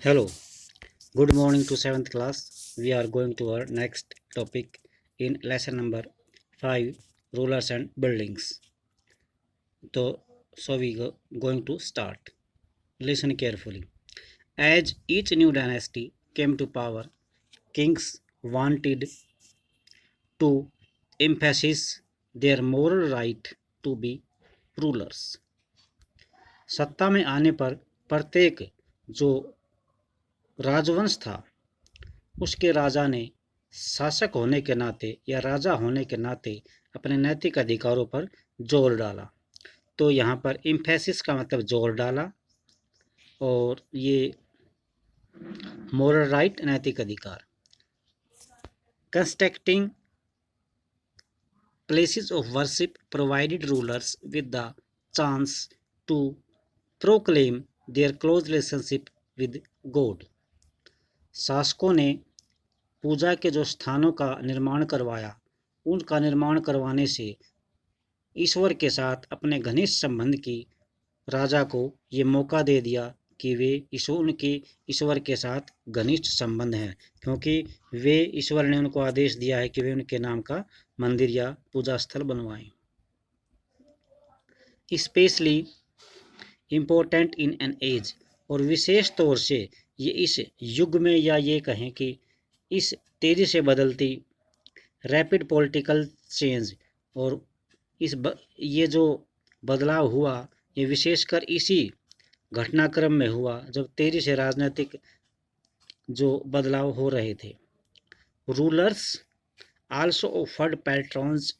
Hello, good morning to 7th class. We are going to our next topic in lesson number 5, rulers and buildings. So we going to start. Listen carefully. As each new dynasty came to power, kings wanted to emphasize their moral right to be rulers. सत्ता में आने पर प्रत्येक जो राजवंश था उसके राजा ने शासक होने के नाते या राजा होने के नाते अपने नैतिक अधिकारों पर जोर डाला। तो यहाँ पर इम्फेसिस का मतलब जोर डाला और ये मोरल राइट नैतिक अधिकार। Constructing places of worship provided rulers with the chance to proclaim their close relationship with God। शासकों ने पूजा के जो स्थानों का निर्माण करवाया उनका निर्माण करवाने से ईश्वर के साथ अपने घनिष्ठ संबंध की राजा को ये मौका दे दिया कि वे उनके ईश्वर के साथ घनिष्ठ संबंध है, क्योंकि वे ईश्वर ने उनको आदेश दिया है कि वे उनके नाम का मंदिर या पूजा स्थल बनवाएं। Specially important in an age, और विशेष तौर से ये इस युग में या ये कहें कि इस तेजी से बदलती रैपिड पॉलिटिकल चेंज और ये जो बदलाव हुआ ये विशेषकर इसी घटनाक्रम में हुआ जब तेजी से राजनीतिक जो बदलाव हो रहे थे। Rulers also offered patrons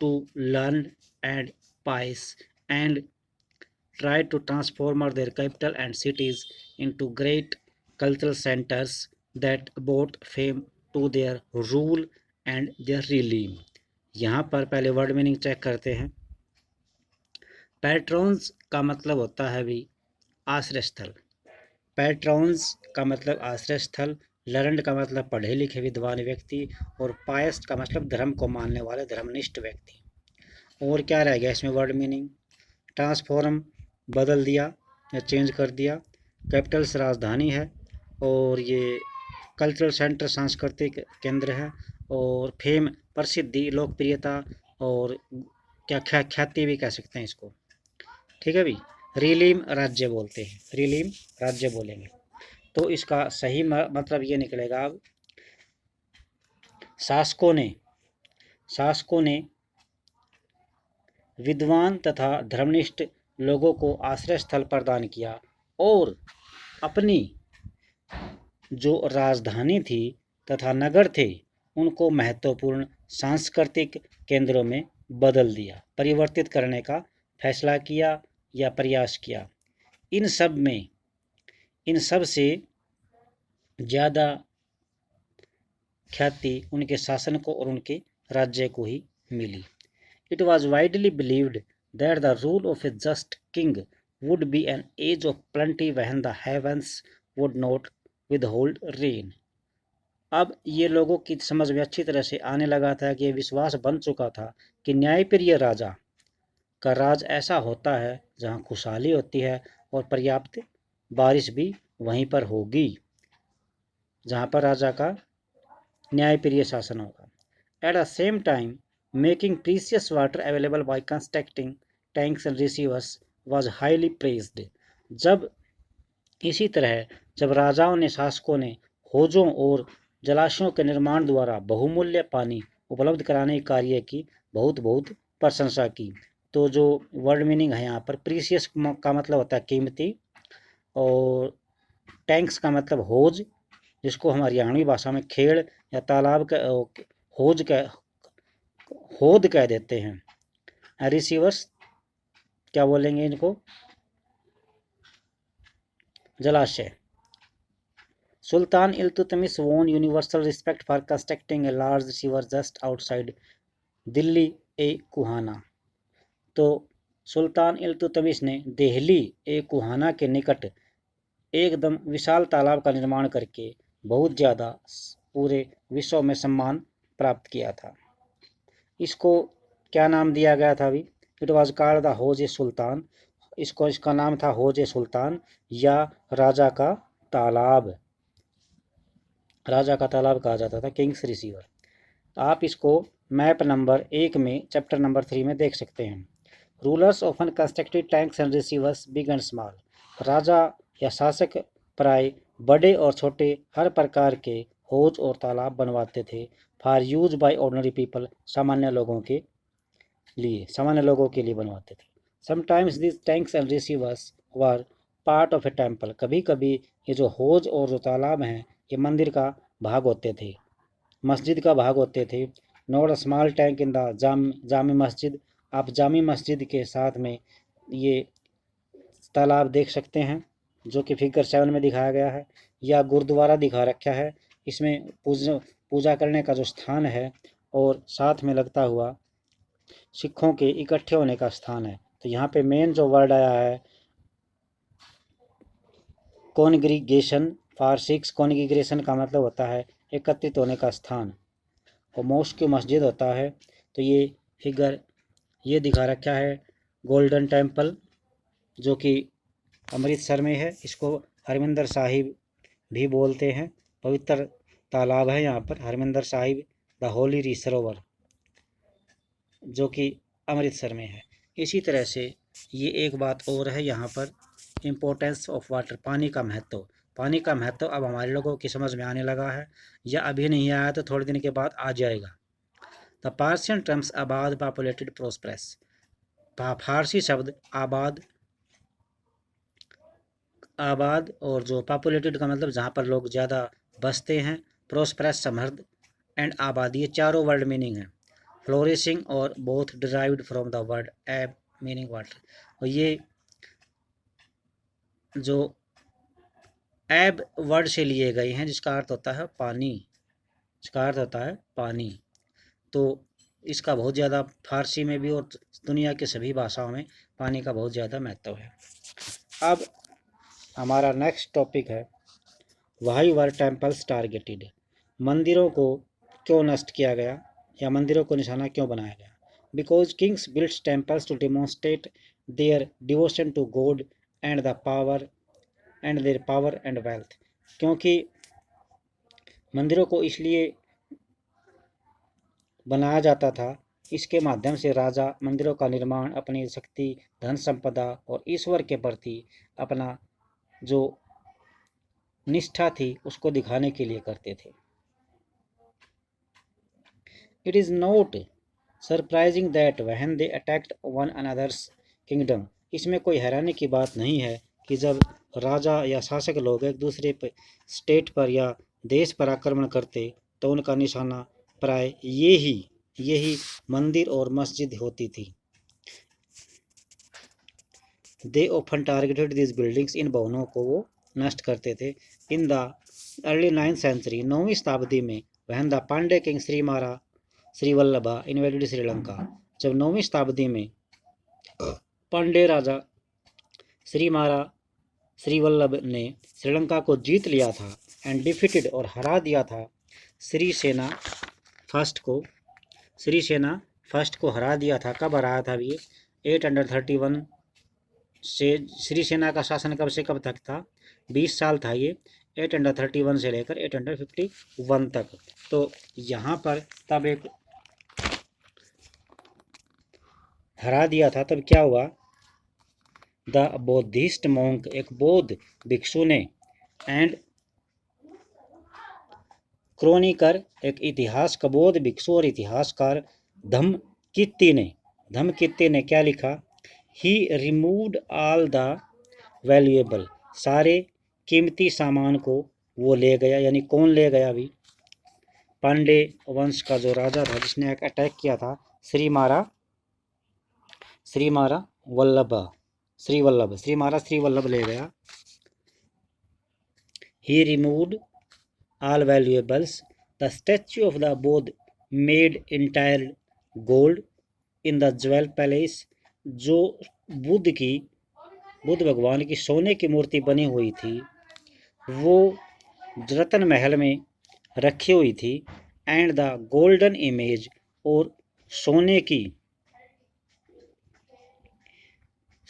to learn and pies and try to transform their capital and cities into great cultural centers that brought fame to their rule and their realm। यहाँ पर पहले वर्ड मीनिंग चेक करते हैं। Patrons का मतलब होता है भी आश्रय स्थल। पैट्रॉन्स का मतलब आश्रय स्थल, लर्नड का मतलब पढ़े लिखे विद्वान व्यक्ति और पायस का मतलब धर्म को मानने वाले धर्मनिष्ठ व्यक्ति। और क्या रह गया इसमें वर्ड मीनिंग? ट्रांसफॉर्म बदल दिया या चेंज कर दिया, कैपिटल्स राजधानी है, और ये कल्चरल सेंटर सांस्कृतिक केंद्र है, और फेम प्रसिद्धि लोकप्रियता और क्या ख्याति भी कह सकते हैं इसको। ठीक है भी। रिलीम राज्य बोलते हैं, रिलीम राज्य बोलेंगे तो इसका सही मतलब ये निकलेगा अब शासकों ने विद्वान तथा धर्मनिष्ठ लोगों को आश्रय स्थल प्रदान किया और अपनी जो राजधानी थी तथा नगर थे उनको महत्वपूर्ण सांस्कृतिक केंद्रों में बदल दिया, परिवर्तित करने का फैसला किया या प्रयास किया। इन सब से ज़्यादा ख्याति उनके शासन को और उनके राज्य को ही मिली। It was widely believed that the rule of a just king would be an age of plenty when the heavens would not withhold rain। अब ये लोगों की समझ में अच्छी तरह से आने लगा था कि ये विश्वास बन चुका था कि न्यायप्रिय राजा का राज ऐसा होता है जहाँ खुशहाली होती है और पर्याप्त बारिश भी वहीं पर होगी, जहाँ पर राजा का न्यायप्रिय शासन होगा। At the same time, making precious water available by constructing tanks and receivers was highly praised। इसी तरह जब राजाओं ने शासकों ने हौजों और जलाशयों के निर्माण द्वारा बहुमूल्य पानी उपलब्ध कराने के कार्य की बहुत प्रशंसा की। तो जो वर्ड मीनिंग है यहाँ पर, प्रीसियस का मतलब होता है कीमती, और टैंक्स का मतलब हौज, जिसको हम हरियाणवी भाषा में खेड़ या तालाब का हौद कह देते हैं। रिसीवर्स क्या बोलेंगे इनको? जलाशय। सुल्तान Iltutmish won universal respect for constructing a large river just outside Delhi ए कुहाना। तो सुल्तान इल्तुतमिश ने दिल्ली ए कुहाना के निकट एकदम विशाल तालाब का निर्माण करके बहुत ज़्यादा पूरे विश्व में सम्मान प्राप्त किया था। इसको क्या नाम दिया गया था अभी? इट वॉज कॉल्ड द हौज ए सुल्तान। इसका नाम था हौज ए सुल्तान या राजा का तालाब, राजा का तालाब कहा जाता था, किंग्स रिसीवर। आप इसको मैप नंबर 1 में चैप्टर नंबर 3 में देख सकते हैं। Rulers often constructed tanks and reservoirs big and small. राजा या शासक प्राय बड़े और छोटे हर प्रकार के हौज और तालाब बनवाते थे। For use by ordinary people, सामान्य लोगों के लिए बनवाते थे। Sometimes this tanks and reservoirs were part of a temple. कभी कभी ये जो हौज और जो तालाब हैं ये मंदिर का भाग होते थे, मस्जिद का भाग होते थे। Not a small tank in the Jami मस्जिद। आप जामी मस्जिद के साथ में ये तालाब देख सकते हैं जो कि फिगर 7 में दिखाया गया है, या गुरुद्वारा दिखा रखा है। इसमें पूजा करने का जो स्थान है और साथ में लगता हुआ सिखों के इकट्ठे होने का स्थान है। तो यहाँ पे मेन जो वर्ड आया है कॉन्ग्रीगेशन फॉर सिक्स। कॉन्ग्रीगेशन का मतलब होता है एकत्रित होने का स्थान, और मोस्क की मस्जिद होता है। तो ये फिगर ये दिखा रखा है गोल्डन टेम्पल जो कि अमृतसर में है। इसको हरमिंदर साहिब भी बोलते हैं। पवित्र तालाब है यहाँ पर हरमिंदर साहिब द होली सरोवर जो कि अमृतसर में है। इसी तरह से ये एक बात और है यहाँ पर, इम्पोर्टेंस ऑफ वाटर, पानी का महत्व। पानी का महत्व अब हमारे लोगों की समझ में आने लगा है, या अभी नहीं आया तो थोड़े दिन के बाद आ जाएगा। द पार्सियन टर्म्स आबाद, पॉपुलेटेड, प्रोस्परस। फारसी शब्द आबाद और जो पॉपुलेटेड का मतलब जहाँ पर लोग ज़्यादा बसते हैं, प्रोस्परस समृद्ध, एंड आबादी, ये चारों वर्ड मीनिंग है। फ्लोरिशिंग और both derived from the word एब मीनिंग वाटर। और ये जो एब वर्ड से लिए गए हैं जिसका अर्थ होता है पानी। तो इसका बहुत ज़्यादा फारसी में भी और दुनिया के सभी भाषाओं में पानी का बहुत ज़्यादा महत्व है। अब हमारा नेक्स्ट टॉपिक है व्हाई वर टेम्पल्स टारगेटेड। मंदिरों को क्यों नष्ट किया गया या मंदिरों को निशाना क्यों बनाया गया। Because kings built temples to demonstrate their devotion to God and their power and wealth. क्योंकि मंदिरों को इसलिए बनाया जाता था, इसके माध्यम से राजा मंदिरों का निर्माण अपनी शक्ति, धन संपदा और ईश्वर के प्रति अपना जो निष्ठा थी उसको दिखाने के लिए करते थे। It is not surprising that when they attacked one another's kingdom. इसमें कोई हैरानी की बात नहीं है कि जब राजा या शासक लोग एक दूसरे स्टेट पर या देश पर आक्रमण करते तो उनका निशाना प्राय यही मंदिर और मस्जिद होती थी। They often targeted this buildings, इन भवनों को वो नष्ट करते थे। In the early 9th century, 9वीं शताब्दी में, when the Pandya king Srivallabha invaded Sri Lanka. जब 9वीं शताब्दी में पांडे राजा श्रीवल्लभ ने श्रीलंका को जीत लिया था एंड डिफीटेड और हरा दिया था श्रीसेना फर्स्ट को हरा दिया था। कब हराया था ये? 831 से। श्रीसेना का शासन कब से कब तक था? 20 साल था ये, 831 से लेकर 851 तक। तो यहाँ पर तब एक हरा दिया था। तब क्या हुआ? द बौद्धिस्ट मॉन्क, एक बौद्ध भिक्षु ने, एंड क्रोनिकर, एक इतिहास का बौद्ध भिक्षु और इतिहासकार धम्मकित्ती ने क्या लिखा? ही रिमूव्ड ऑल द वैल्यूएबल, सारे कीमती सामान को वो ले गया। यानी कौन ले गया? भी पांडे वंश का जो राजा था जिसने एक अटैक किया था, श्रीवल्लभ ले गया। ही removed all valuables. The statue of the Buddha made entire gold in the jewel palace. जो बुद्ध भगवान की सोने की मूर्ति बनी हुई थी वो रतन महल में रखी हुई थी। एंड द गोल्डन इमेज, और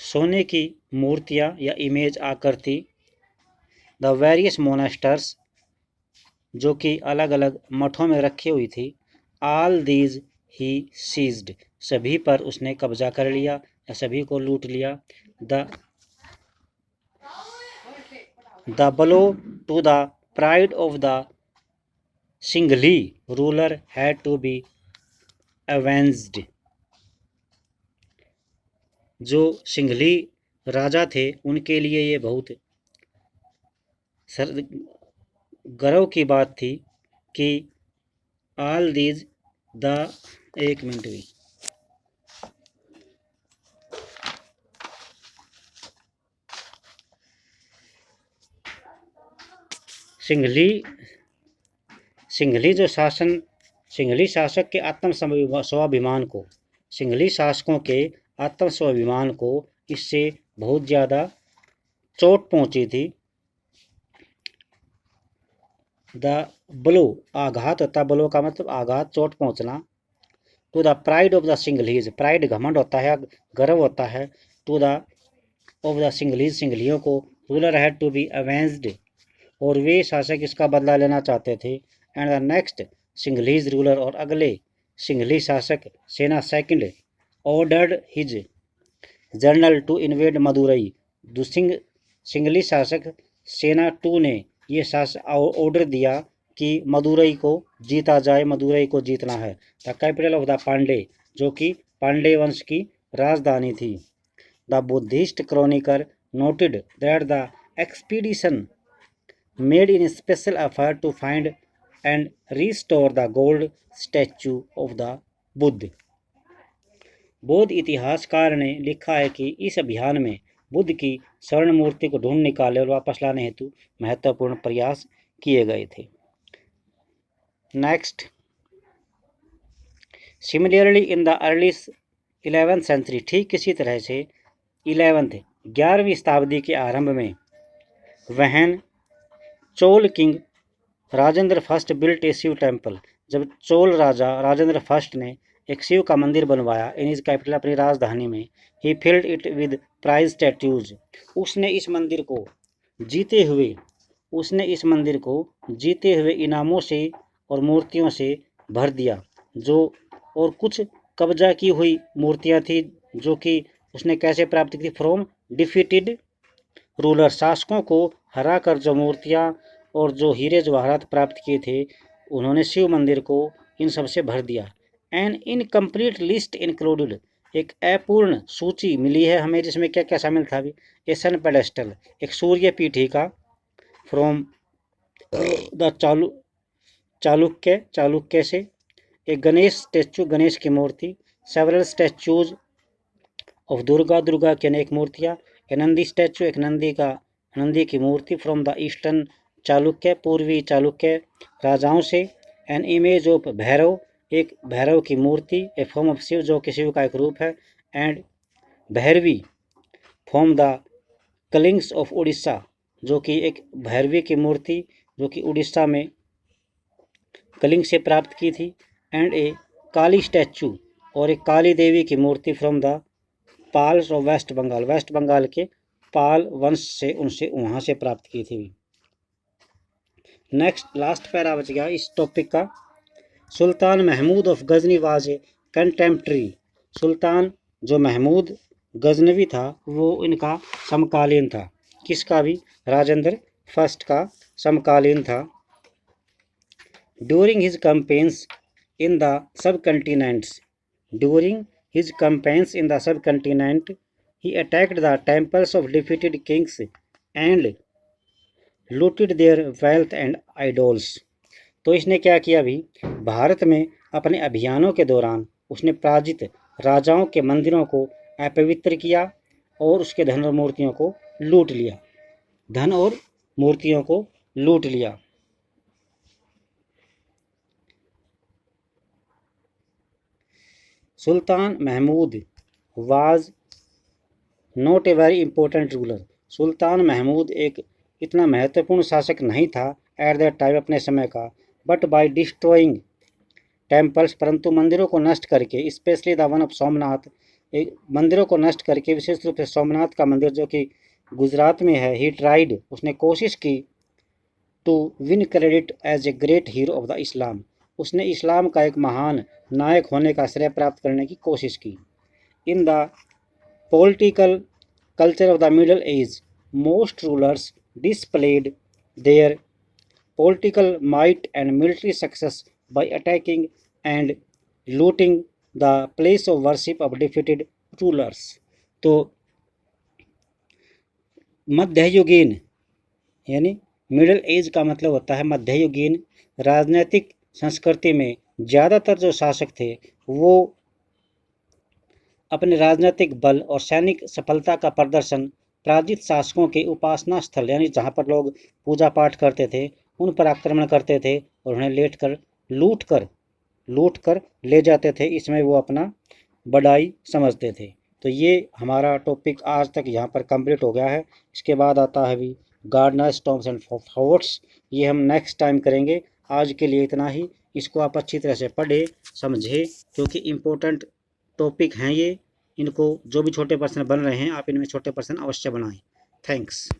सोने की मूर्तियाँ या इमेज आकृति द वेरियस मोनास्टर्स, जो कि अलग अलग मठों में रखी हुई थी, ऑल दीज ही सीज्ड, सभी पर उसने कब्जा कर लिया या सभी को लूट लिया। The blow to the pride of the Sinhala ruler had to be avenged, जो सिंघली राजा थे उनके लिए ये बहुत गर्व की बात थी कि ऑल दीज द, एक मिनट भी, सिंघली शासक के स्वाभिमान को, सिंघली शासकों के आत्म स्वाभिमान को इससे बहुत ज़्यादा चोट पहुंची थी। द ब्लो, आघात होता, ब्लो का मतलब आघात, चोट पहुंचना। To the pride of the Sinhalese, pride घमंड होता है, गर्व होता है। To the of the Sinhalese, सिंघलियों को। Ruler had to be avenged, और वे शासक इसका बदला लेना चाहते थे। And the next Sinhalese ruler, और अगले सिंघली शासक Sena second ordered his general to invade Madurai, Sinhala शासक सेना 2 ने ये ऑर्डर दिया कि मदुरई को जीता जाए, मदुरई को जीतना है। The capital of the Pandya, जो कि पांडे वंश की राजधानी थी। The Buddhist chronicler noted that the expedition made in special effort to find and restore the gold statue of the Buddha. बौद्ध इतिहासकार ने लिखा है कि इस अभियान में बुद्ध की स्वर्ण मूर्ति को ढूंढ निकाले और वापस लाने हेतु महत्वपूर्ण प्रयास किए गए थे। Next, similarly in the early 11th century, ठीक इसी तरह से 11वीं शताब्दी के आरंभ में वहन Chola king Rajendra first built a Shiva temple, जब चोल राजा राजेंद्र फर्स्ट ने एक शिव का मंदिर बनवाया इन इज कैपिटल, अपनी राजधानी में। ही filled it with prize statutes, उसने इस मंदिर को जीते हुए इनामों से और मूर्तियों से भर दिया, जो और कुछ कब्जा की हुई मूर्तियां थी जो कि उसने कैसे प्राप्त की? फ्रॉम डिफीटेड रूलर, शासकों को हरा कर जो मूर्तियां और जो हीरे जवाहरात प्राप्त किए थे, उन्होंने शिव मंदिर को इन सब से भर दिया। एन इनकम्प्लीट लिस्ट इंक्लूडेड, एक अपूर्ण सूची मिली है हमें जिसमें क्या क्या शामिल था। ए सन पेडेस्टल, एक सूर्य पीठिका, फ्रॉम द चालुक्य से, एक गणेश स्टैचू, गणेश की मूर्ति, सेवरल स्टैचूज ऑफ दुर्गा की अनेक मूर्तियाँ, ए नंदी स्टैचू, एक नंदी की मूर्ति, फ्रॉम द ईस्टर्न चालुक्य, पूर्वी चालुक्य राजाओं से। एन इमेज ऑफ भैरव, एक भैरव की मूर्ति, ए फॉर्म ऑफ शिव, जो कि शिव का एक रूप है। And Bhairavi from the Kalingas of Orissa, जो कि एक भैरवी की मूर्ति जो कि उड़ीसा में कलिंग से प्राप्त की थी। एंड ए काली स्टैचू, और एक काली देवी की मूर्ति, from the Palas of west Bengal, west Bengal के पाल वंश से उनसे वहाँ से प्राप्त की थी। नेक्स्ट लास्ट पैरा बच गया इस टॉपिक का। Sultan Mahmud of Ghazni was a contemporary, सुल्तान जो महमूद गजनवी था वो इनका समकालीन था, किसका भी? राजेंद्र फर्स्ट का समकालीन था। During his campaigns in the subcontinent he attacked the temples of defeated kings and looted their wealth and idols. तो इसने क्या किया भी? भारत में अपने अभियानों के दौरान उसने पराजित राजाओं के मंदिरों को अपवित्र किया और उसके धन और मूर्तियों को लूट लिया। Sultan Mahmud was not a very important ruler, सुल्तान महमूद एक इतना महत्वपूर्ण शासक नहीं था एट दैट टाइम, अपने समय का। बट बाय डिस्ट्रॉइंग टेम्पल्स, परंतु मंदिरों को नष्ट करके, specially the one of Somnath, एक मंदिरों को नष्ट करके, विशेष रूप से सोमनाथ का मंदिर जो कि गुजरात में है। ही ट्राइड, उसने कोशिश की, to win credit as a great hero of the Islam, उसने इस्लाम का एक महान नायक होने का श्रेय प्राप्त करने की कोशिश की। In the political culture of the Middle Age, most rulers displayed their political might and military success by attacking and looting the place of worship of defeated rulers. तो मध्ययुगीन यानी मिडिल एज का मतलब होता है मध्ययुगीन राजनीतिक संस्कृति में ज़्यादातर जो शासक थे वो अपने राजनीतिक बल और सैनिक सफलता का प्रदर्शन पराजित शासकों के उपासना स्थल यानी जहाँ पर लोग पूजा पाठ करते थे उन पर आक्रमण करते थे और उन्हें लूट कर ले जाते थे। इसमें वो अपना बड़ाई समझते थे। तो ये हमारा टॉपिक आज तक यहाँ पर कंप्लीट हो गया है। इसके बाद आता है अभी गार्डनर स्टॉर्म्स एंड थॉट्स, ये हम नेक्स्ट टाइम करेंगे। आज के लिए इतना ही। इसको आप अच्छी तरह से पढ़े समझे क्योंकि इम्पोर्टेंट टॉपिक हैं ये। इनको जो भी छोटे प्रश्न बन रहे हैं आप इनमें छोटे प्रश्न अवश्य बनाएं। थैंक्स।